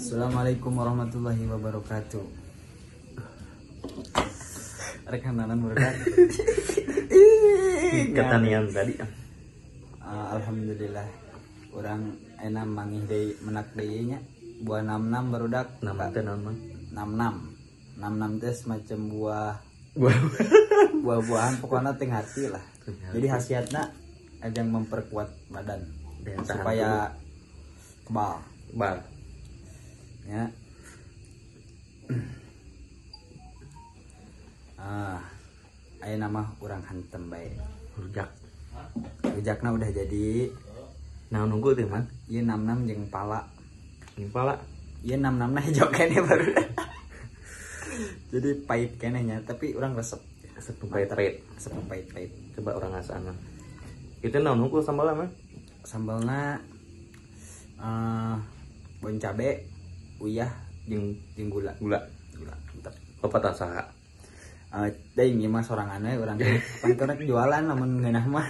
Assalamualaikum warahmatullahi wabarakatuh. Rekanan berkat. Ketanian tadi. Alhamdulillah. Orang enak mangih deui menak deui nya. Buah 66 barudak. 66 teh naon mah? 66 teh semacam buah-buahan pokoknya teh hati lah. Jadi khasiatna ajang memperkuat badan supaya kebal. Ya. Aya nama urang hantem bae. Rujakna udah jadi. Nah nunggu teh man. Ieu 66 jeung pala. Jeung pala. Ieu 66 na hijau keneh baru. Jadi pahit keneh nya, tapi urang resep. Resep pahit. Resep pahit. Coba urang ngasaan mah. Itu naon hungkul sambalna mah? Sambalna bon cabe, uyah jeung gula. Mantap. Bapak tasaha. Daing ieu mah sorangan we urang pangkerna jualan lamun ngeunah mah.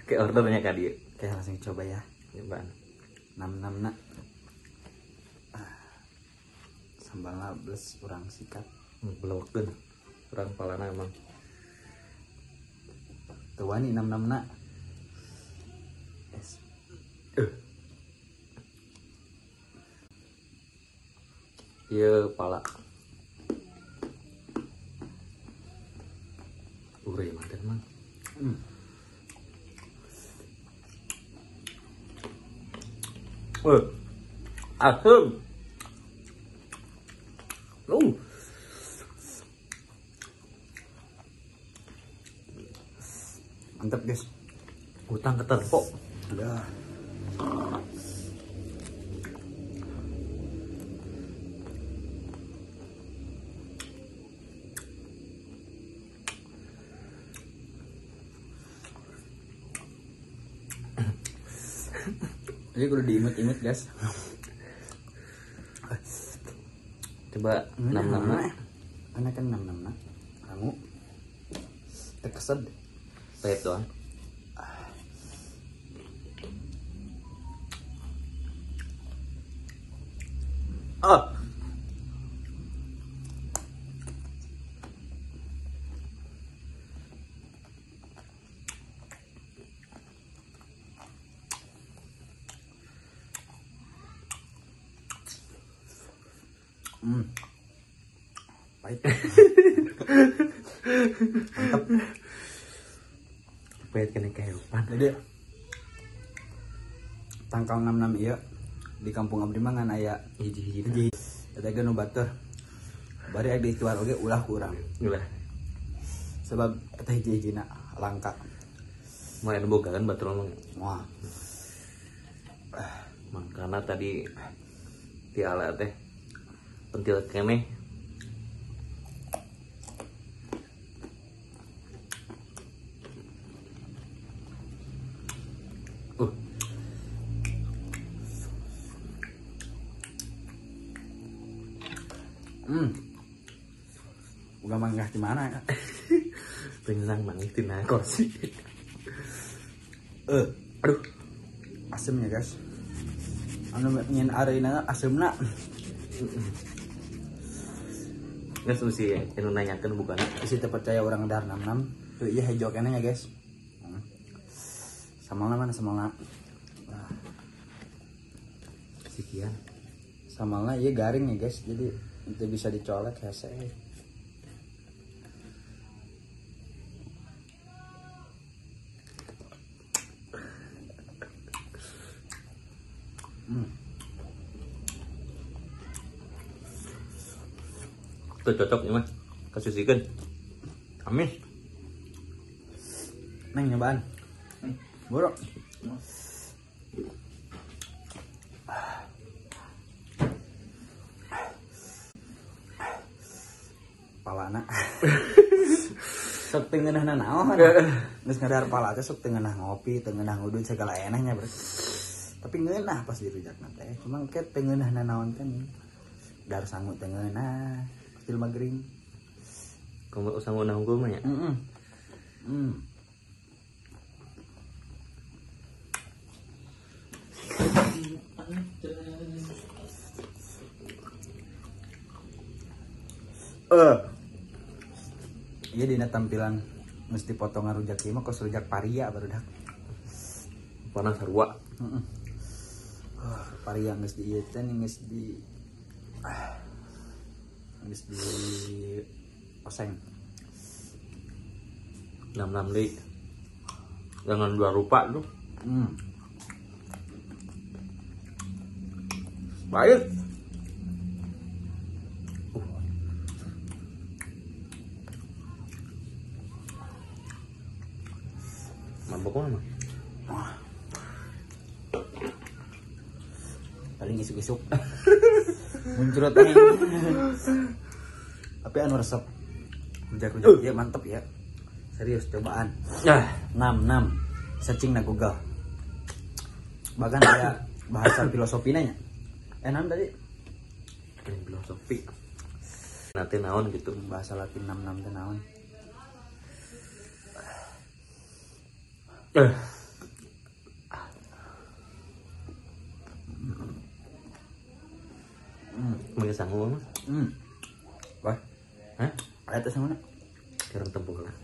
Kayak ordernya ka dieu. Oke, langsung coba ya. Cobaan. 66 na. Sambalna beles urang sikat. Belokkeun. Urang palana emang. Teu wani 66 na. Yes. Ieu pala. Urang mah teh mah. Asem. Mantap, guys. Utang keterpok. Udah. Jadi kudu diimut-imut, guys. Coba 66 na. Ana kan 66 na. Kamu tekesed. Pahit doang. Pahit. Mantap. Pahit kena kehidupan. Jadi tangkal 66 ieu di kampung abdi mah ngan aya hiji-hiji. Eta ge nu batur. Bari aya dituar oge ulah ku urang. Ulah. Sebab eta hiji-hijina langka. Mau anu boga kan batur mah. Wah. Makana tadi tiala teh pentil keneh. Udah manggah di mana ya? Pengenang mangis tina kursi. Aduh. Asemnya, guys. Anu nyen areuna asemna. Geus usi anu nanyakeun bukana. Isi teu percaya orang dahar 66. Tuh ieu hejo keneh nya, guys. Samalna mana samalna? Sekian. Samalna ieu garing ya, guys. Jadi itu bisa dicolek hese. Itu cocok ya mah. Kasusikeun. Amin. Neng nyobaan. Boro. Palana. Sok teu ngeunahna naon. Geus ngadahar pala teh sok teu ngeunah ngopi, teu ngeunah ngudut segala enahnya, Bro. Tapi ngeunah pas dirujakna teh. Cuma ke teu ngeunahna naon kan. Dar sangu teu ngeunah. Kecil magering. Kamu usah ngeunah unggul mah nya. Iya dina tampilan mesti potongan rujak ieu mah kos rujak paria barudak. Panas sarua. Heeh. Paria geus di ieu teh geus di oseng. 6 deui. Jangan dua rupa tuh. Baik. Mabok mana? Paling isuk-isuk. Muncrat teh. Tapi anu resep. Rujak-rujak ya mantep ya. Serius cobaan. 6 searching na Google. Bahkan ada bahasa filosofi nanya. Naon tadi? Filosofi. Nanti naon gitu. Bahasa Latin 66 teh naon? Mungkin sanggup mah. Wah. Hah? Ada teh sana. Kirang tembung lah.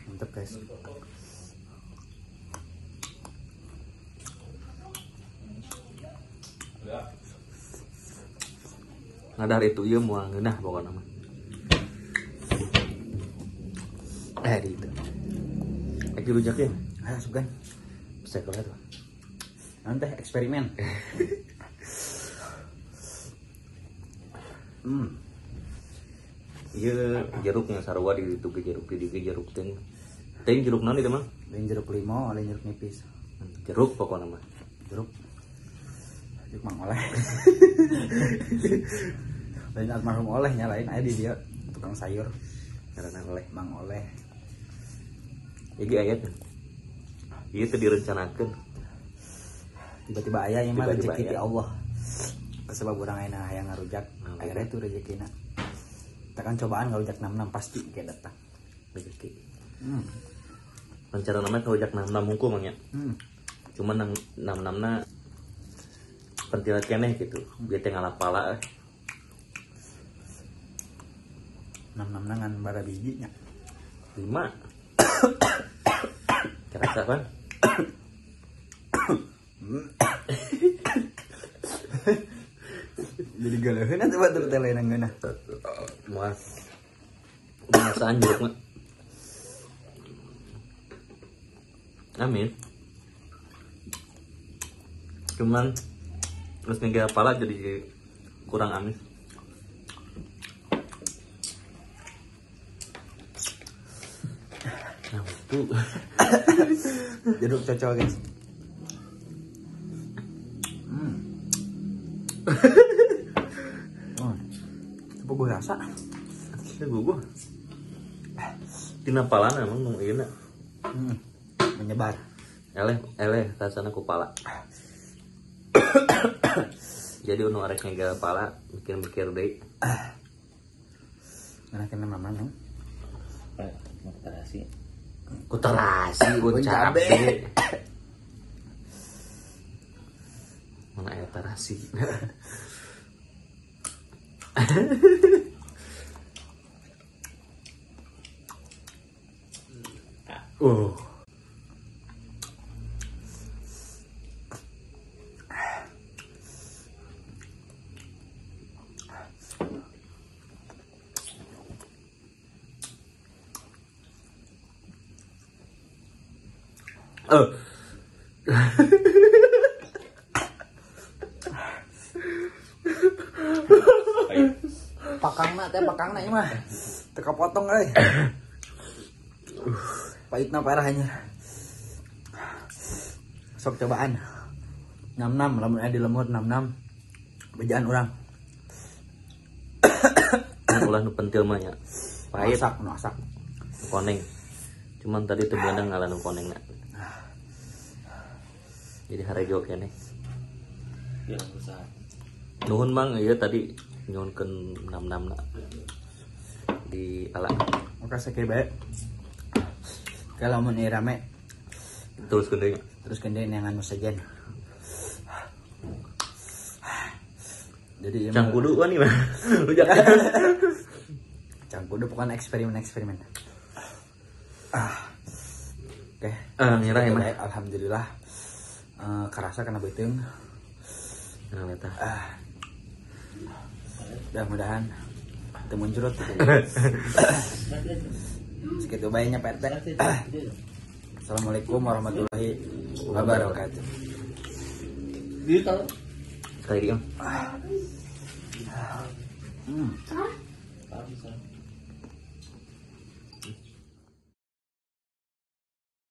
Mantap guys. Ngadar itu ieu moal ngeunah pokona mah. Di itu. Lagi rujak ya? Ayo sugan. Bisa kalau tuh. Nanti eksperimen. Iya jeruknya sarua di itu ke jeruk teh. Teh jeruk naon itu mah? Lain jeruk limau, lain jeruk nipis. Jeruk pokoknya mah. Jeruk Mang Oleh. Lain almarhum Olehnya lain aya di dia tukang sayur. Karena oleh Mang Oleh. Iki ayat. Ieu teh direncanakeun. Tiba-tiba aya yang mah Tiba-tiba rezeki ti aya. Allah. Sebab urang ayeuna hayang ngarujak, akhirnya itu rezekina. Tekan cobaan ngarujak 66 pasti kayak datang. Rezeki. Rencana namanya rujak 66 mungku mangnya. Cuman 66 pentilat keneh gitu. Biar teh ngalapala. 66 nangan bara bijinya. 5. Kerasa kan? Jadi galeuheun atuh batur teh lain ngeunah. Muas. Biasaan jeruk mah. Amin. Cuman terus ngegal pala jadi kurang amis. Nah, itu Jeruk cocok guys. Coba gue rasa. ya guguh. Tina palana emang nu ieu na. Menyebar. Eleh rasana ku pala. Jadi unu arek ngega pala mikir-mikir deui. Mana kena mama nang? Tarasi. Ku tarasi Ku cabe. cabe. Mana aya tarasi. Pakangna ieu mah. Teu kapotong euy. Pahitna parahnya. Sok cobaan. 66 lamun aya di lemur 66. Bejaan urang. Ulah nu pentil mah nya. Pahit Masak. koneng. Cuman tadi teu beunang ngalah nu konengna. Jadi harejo keneh. Ya besar. Nuhun Mang, ieu tadi nyuhunkeun 66 na. Di ala Makasih ke bae. Kalau mun ieu rame terus deui. terus kendeng yang anu sajen. Jadi Cangkudu kan nih mah. Lu jangan. Cangkudu bukan eksperimen. Oke. Ngira ya mah. Alhamdulillah. Kerasa kena beuteung. Nah, eta. Mudah-mudahan teu muncrat. Segitu baiknya PT. Assalamualaikum warahmatullahi wabarakatuh. Dia kalau Sekali lagi, Om. bisa.